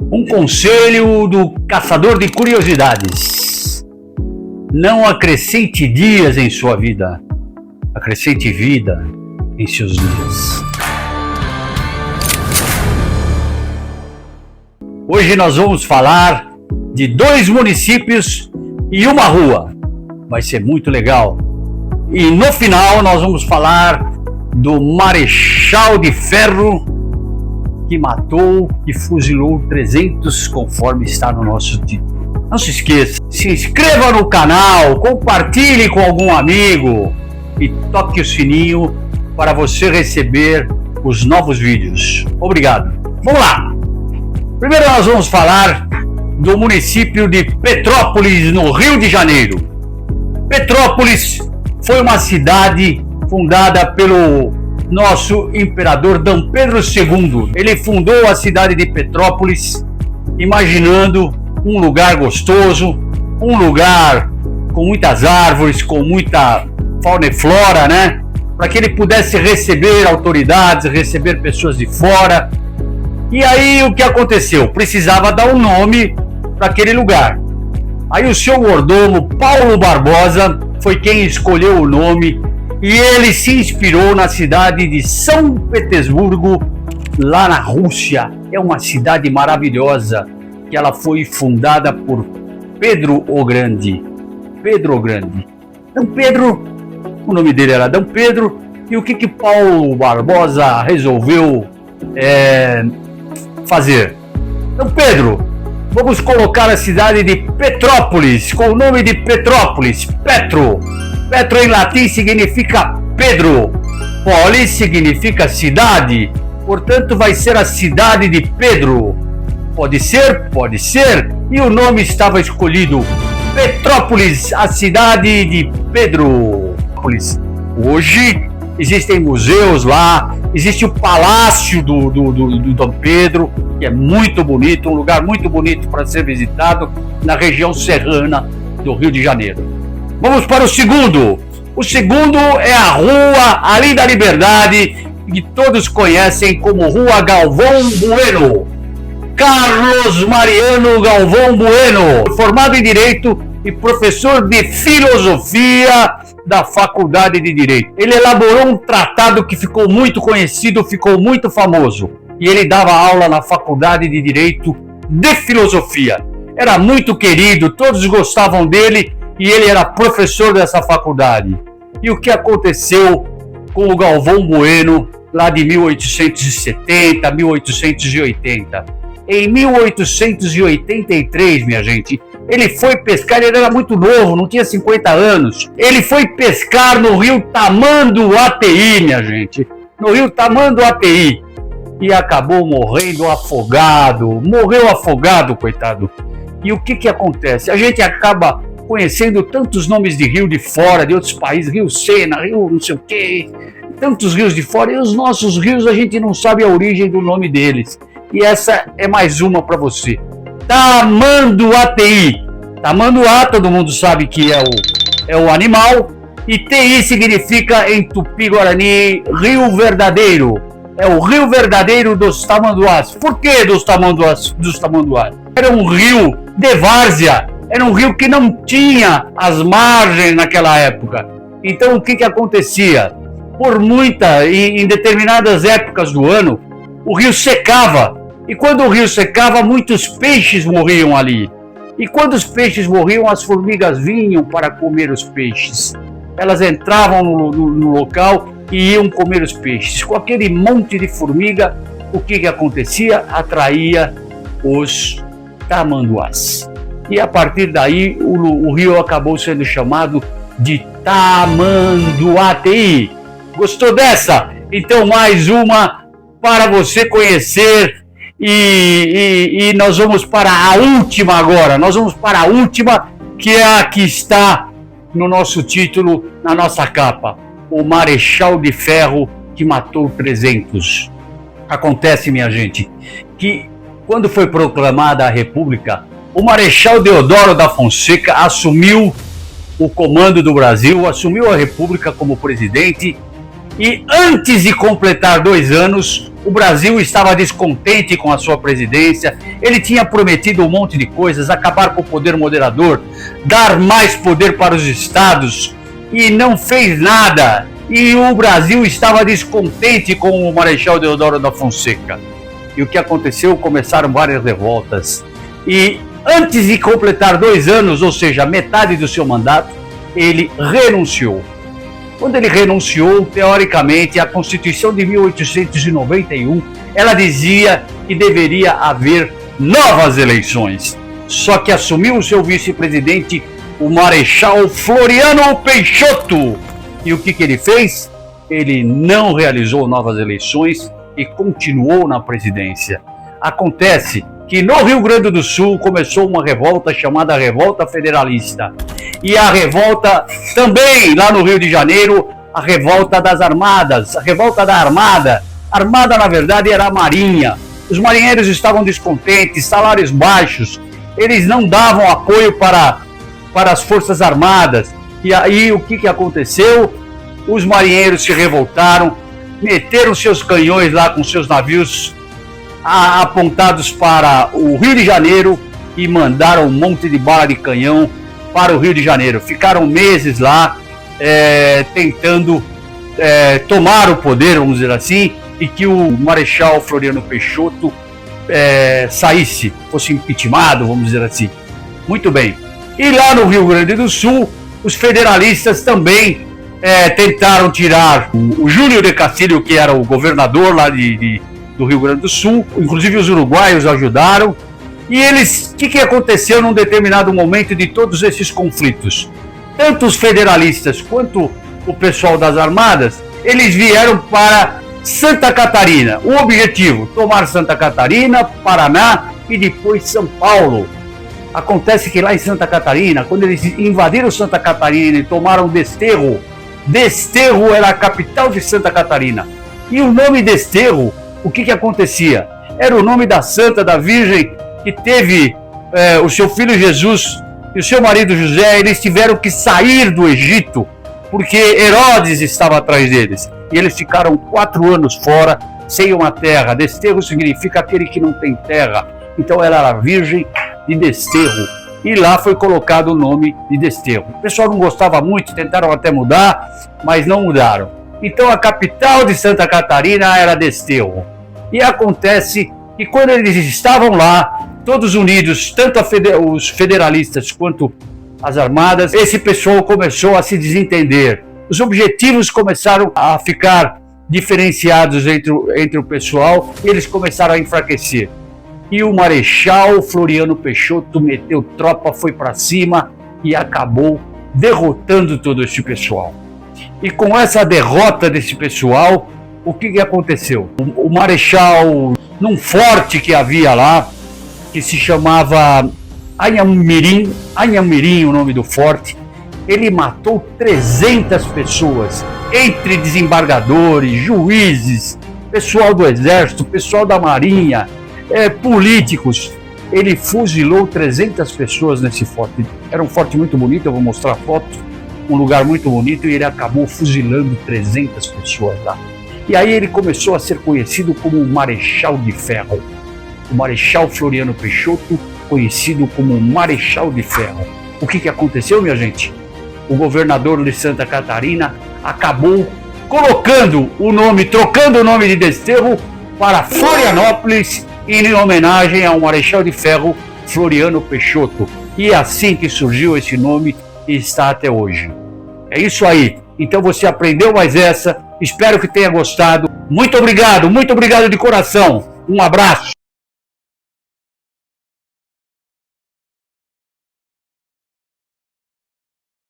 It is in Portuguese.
Um conselho do caçador de curiosidades: não acrescente dias em sua vida, acrescente vida em seus dias. Hoje nós vamos falar de 2 municípios e uma rua. Vai ser muito legal. E no final nós vamos falar do Marechal de Ferro que matou e fuzilou 300, conforme está no nosso título. Não se esqueça, se inscreva no canal, compartilhe com algum amigo e toque o sininho para você receber os novos vídeos. Obrigado. Vamos lá! Primeiro nós vamos falar do município de Petrópolis, no Rio de Janeiro. Petrópolis foi uma cidade fundada pelo nosso imperador D. Pedro II. Ele fundou a cidade de Petrópolis imaginando um lugar gostoso, um lugar com muitas árvores, com muita fauna e flora, né? Para que ele pudesse receber autoridades, receber pessoas de fora. E aí o que aconteceu? Precisava dar um nome para aquele lugar. Aí o seu mordomo Paulo Barbosa foi quem escolheu o nome e ele se inspirou na cidade de São Petersburgo, lá na Rússia. É uma cidade maravilhosa que ela foi fundada por Pedro o Grande. Pedro o Grande. D. Pedro, o nome dele era D. Pedro, e o que Paulo Barbosa resolveu fazer? D. Pedro, vamos colocar a cidade de Petrópolis com o nome de Petrópolis, Petro. Petro em latim significa Pedro. Polis significa cidade. Portanto, vai ser a cidade de Pedro. Pode ser? Pode ser. E o nome estava escolhido: Petrópolis, a cidade de Pedro. Hoje existem museus lá, existe o Palácio do D. Pedro, que é muito bonito, um lugar muito bonito para ser visitado na região serrana do Rio de Janeiro. Vamos para o segundo. O segundo é a Rua ali da Liberdade, que todos conhecem como Rua Galvão Bueno. Carlos Mariano Galvão Bueno, formado em Direito e professor de Filosofia da Faculdade de Direito. Ele elaborou um tratado que ficou muito conhecido, ficou muito famoso. E ele dava aula na Faculdade de Direito de Filosofia. Era muito querido, todos gostavam dele e ele era professor dessa faculdade. E o que aconteceu com o Galvão Bueno lá de 1870, 1880? Em 1883, minha gente, ele foi pescar, ele era muito novo, não tinha 50 anos. Ele foi pescar no rio Tamanduateí, minha gente. No rio Tamanduateí. E acabou morrendo afogado. Morreu afogado, coitado. E o que acontece? A gente acaba conhecendo tantos nomes de rio de fora, de outros países, Rio Sena, Rio não sei o quê, tantos rios de fora, e os nossos rios a gente não sabe a origem do nome deles. E essa é mais uma para você. Tamanduateí. Tamanduá, todo mundo sabe que é o animal, e TI significa, em Tupi-Guarani, Rio Verdadeiro. É o Rio Verdadeiro dos Tamanduás. Por que dos Tamanduás? Era um rio de várzea. Era um rio que não tinha as margens naquela época. Então o que acontecia? Em determinadas épocas do ano, o rio secava. E quando o rio secava, muitos peixes morriam ali. E quando os peixes morriam, as formigas vinham para comer os peixes. Elas entravam no local e iam comer os peixes. Com aquele monte de formiga, o que acontecia? Atraía os tamanduás. E a partir daí o rio acabou sendo chamado de Tamanduateí. Gostou dessa? Então mais uma para você conhecer e nós vamos para a última agora. Nós vamos para a última, que é a que está no nosso título, na nossa capa. O Marechal de Ferro que matou 300. Acontece, minha gente, que quando foi proclamada a República, o Marechal Deodoro da Fonseca assumiu o comando do Brasil, assumiu a República como presidente E antes de completar 2 anos, o Brasil estava descontente com a sua presidência. Ele tinha prometido um monte de coisas, acabar com o poder moderador, dar mais poder para os estados, e não fez nada. E o Brasil estava descontente com o Marechal Deodoro da Fonseca. E o que aconteceu? Começaram várias revoltas. E antes de completar 2 anos, ou seja, metade do seu mandato, ele renunciou. Quando ele renunciou, teoricamente, a Constituição de 1891, ela dizia que deveria haver novas eleições. Só que assumiu o seu vice-presidente, o Marechal Floriano Peixoto. E o que ele fez? Ele não realizou novas eleições e continuou na presidência. Acontece que no Rio Grande do Sul começou uma revolta chamada Revolta Federalista. E a revolta também lá no Rio de Janeiro, a revolta das armadas, a revolta da armada. A armada, na verdade, era a marinha. Os marinheiros estavam descontentes, salários baixos, eles não davam apoio para as forças armadas. E aí o que aconteceu? Os marinheiros se revoltaram, meteram seus canhões lá com seus navios apontados para o Rio de Janeiro e mandaram um monte de bala de canhão para o Rio de Janeiro. Ficaram meses lá tentando tomar o poder, vamos dizer assim, e que o Marechal Floriano Peixoto saísse, fosse impeachmentado, vamos dizer assim. Muito bem. E lá no Rio Grande do Sul, os federalistas também tentaram tirar o Júlio de Castilho, que era o governador lá do Rio Grande do Sul. Inclusive os uruguaios ajudaram. E eles, o que aconteceu num determinado momento de todos esses conflitos? Tanto os federalistas quanto o pessoal das armadas, eles vieram para Santa Catarina. O objetivo, tomar Santa Catarina, Paraná e depois São Paulo. Acontece que lá em Santa Catarina, quando eles invadiram Santa Catarina e tomaram Desterro, Desterro era a capital de Santa Catarina. E o nome Desterro, o que acontecia? Era o nome da santa, da Virgem, que teve o seu filho Jesus e o seu marido José. Eles tiveram que sair do Egito, porque Herodes estava atrás deles. E eles ficaram 4 anos fora, sem uma terra. Desterro significa aquele que não tem terra. Então ela era a Virgem de Desterro. E lá foi colocado o nome de Desterro. O pessoal não gostava muito, tentaram até mudar, mas não mudaram. Então a capital de Santa Catarina era Desterro. E acontece que quando eles estavam lá, todos unidos, tanto os federalistas quanto as armadas, esse pessoal começou a se desentender. Os objetivos começaram a ficar diferenciados entre o pessoal e eles começaram a enfraquecer. E o Marechal Floriano Peixoto meteu tropa, foi para cima e acabou derrotando todo esse pessoal. E com essa derrota desse pessoal, o que aconteceu? O Marechal, num forte que havia lá, que se chamava Anhamirim, o nome do forte, ele matou 300 pessoas, entre desembargadores, juízes, pessoal do exército, pessoal da marinha, políticos. Ele fuzilou 300 pessoas nesse forte. Era um forte muito bonito, eu vou mostrar a foto, um lugar muito bonito, e ele acabou fuzilando 300 pessoas lá. E aí ele começou a ser conhecido como o Marechal de Ferro. O Marechal Floriano Peixoto, conhecido como Marechal de Ferro. O que aconteceu, minha gente? O governador de Santa Catarina acabou trocando o nome de Desterro para Florianópolis, em homenagem ao Marechal de Ferro Floriano Peixoto. E é assim que surgiu esse nome e está até hoje. É isso aí. Então você aprendeu mais essa. Espero que tenha gostado. Muito obrigado de coração. Um abraço.